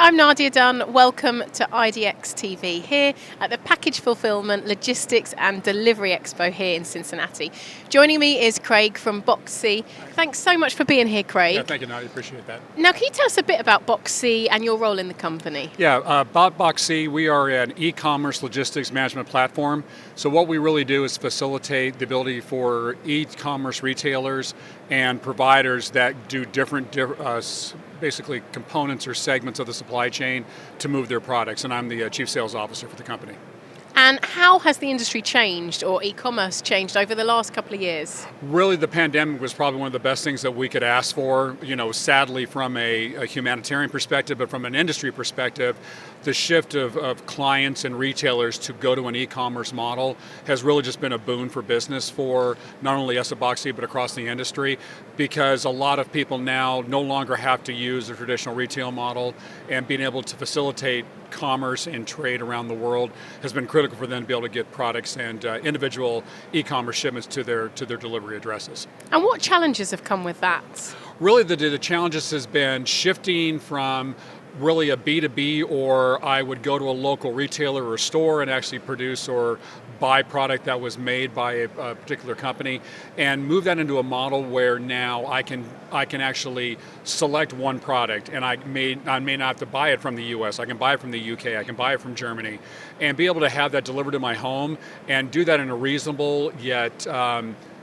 I'm Nadia Dunn. Welcome to IDX TV here at the Package Fulfillment, Logistics and Delivery Expo here in Cincinnati. Joining me is Craig from BoxC. Thanks so much for being here, Craig. Yeah, thank you, Nadia. Appreciate that. Now, can you tell us a bit about BoxC and your role in the company? Yeah, about BoxC, we are an e-commerce logistics management platform. So what we really do is facilitate the ability for e-commerce retailers and providers that do different basically components or segments of the supply chain to move their products, and I'm the Chief Sales Officer for the company. And how has the industry changed, or e-commerce changed, over the last couple of years? Really, the pandemic was probably one of the best things that we could ask for, sadly from a humanitarian perspective, but from an industry perspective, the shift of clients and retailers to go to an e-commerce model has really just been a boon for business for not only us at BoxC, but across the industry, because a lot of people now no longer have to use the traditional retail model, and being able to facilitate commerce and trade around the world has been critical for them to be able to get products and individual e-commerce shipments to their delivery addresses. And what challenges have come with that? Really, the challenges has been shifting from really a B2B, or I would go to a local retailer or store and actually produce or buy product that was made by a particular company, and move that into a model where now I can actually select one product, and I may not have to buy it from the US. I can buy it from the UK, I can buy it from Germany, and be able to have that delivered to my home and do that in a reasonable yet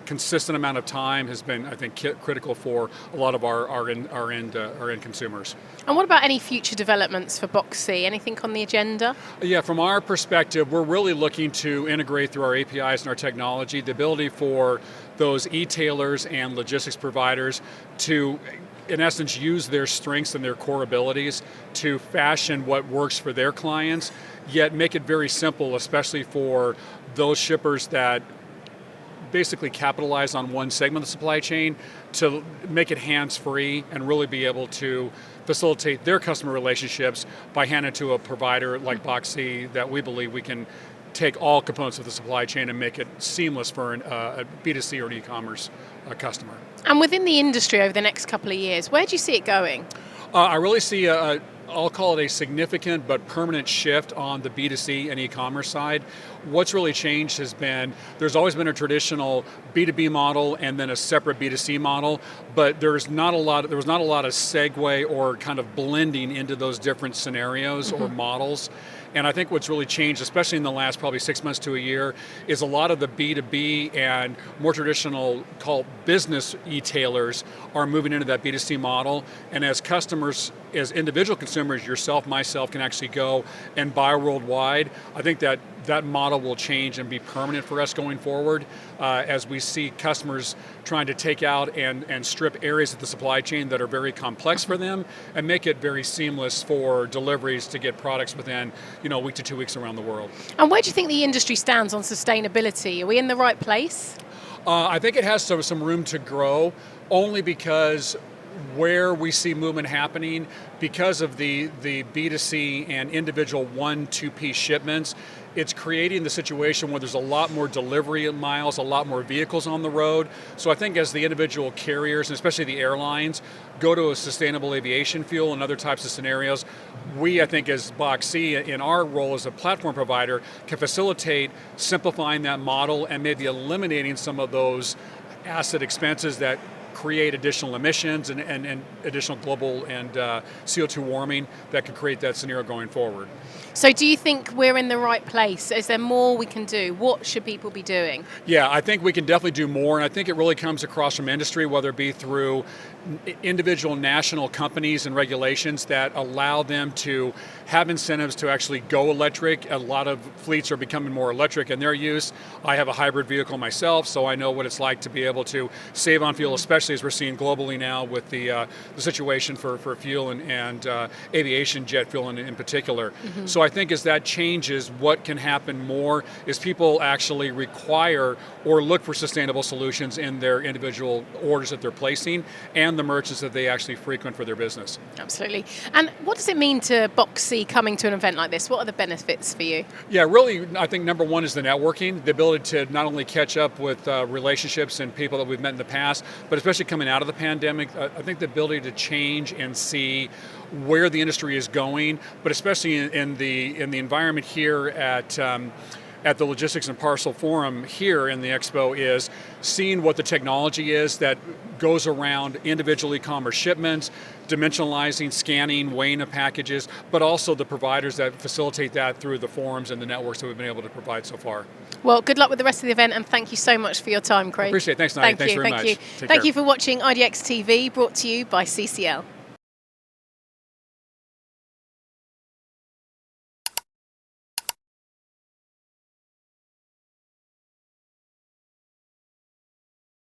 consistent amount of time has been, I think, critical for a lot of our end consumers. And what about any future developments for BoxC? Anything on the agenda? Yeah, from our perspective, we're really looking to integrate through our APIs and our technology the ability for those e-tailers and logistics providers to, in essence, use their strengths and their core abilities to fashion what works for their clients, yet make it very simple, especially for those shippers that basically capitalize on one segment of the supply chain, to make it hands-free and really be able to facilitate their customer relationships by handing it to a provider like BoxC that we believe we can take all components of the supply chain and make it seamless for a B2C or an e-commerce customer. And within the industry over the next couple of years, where do you see it going? I really see I'll call it a significant but permanent shift on the B2C and e-commerce side. What's really changed has been, there's always been a traditional B2B model and then a separate B2C model, but there was not a lot of segue or kind of blending into those different scenarios or models. And I think what's really changed, especially in the last probably 6 months to a year, is a lot of the B2B and more traditional called business e-tailers are moving into that B2C model. And as customers, as individual consumers, yourself, myself, can actually go and buy worldwide, I think that model will change and be permanent for us going forward as we see customers trying to take out and strip areas of the supply chain that are very complex for them and make it very seamless for deliveries to get products within a week to 2 weeks around the world. And where do you think the industry stands on sustainability? Are we in the right place? I think it has some room to grow, only because where we see movement happening, because of the B2C and individual 1-2 piece shipments, it's creating the situation where there's a lot more delivery miles, a lot more vehicles on the road. So I think as the individual carriers, and especially the airlines, go to a sustainable aviation fuel and other types of scenarios, we, I think, as BoxC, in our role as a platform provider, can facilitate simplifying that model and maybe eliminating some of those asset expenses that create additional emissions and additional global and CO2 warming that could create that scenario going forward. So do you think we're in the right place? Is there more we can do? What should people be doing? Yeah, I think we can definitely do more, and I think it really comes across from industry, whether it be through individual national companies and regulations that allow them to have incentives to actually go electric. A lot of fleets are becoming more electric in their use. I have a hybrid vehicle myself, so I know what it's like to be able to save on fuel, especially as we're seeing globally now with the situation for fuel and aviation jet fuel in particular. So I think as that changes, what can happen more is people actually require or look for sustainable solutions in their individual orders that they're placing and the merchants that they actually frequent for their business. Absolutely. And what does it mean to BoxC coming to an event like this? What are the benefits for you? Yeah, really, I think number one is the networking, the ability to not only catch up with relationships and people that we've met in the past, but especially especially coming out of the pandemic. I think the ability to change and see where the industry is going, but especially in the environment here at the Logistics and Parcel Forum here in the Expo, is seeing what the technology is that goes around individual e-commerce shipments, dimensionalizing, scanning, weighing of packages, but also the providers that facilitate that through the forums and the networks that we've been able to provide so far. Well, good luck with the rest of the event, and thank you so much for your time, Craig. Appreciate it. Thanks, Nadia. Thanks very much. Thank you for watching IDX TV, brought to you by CCL.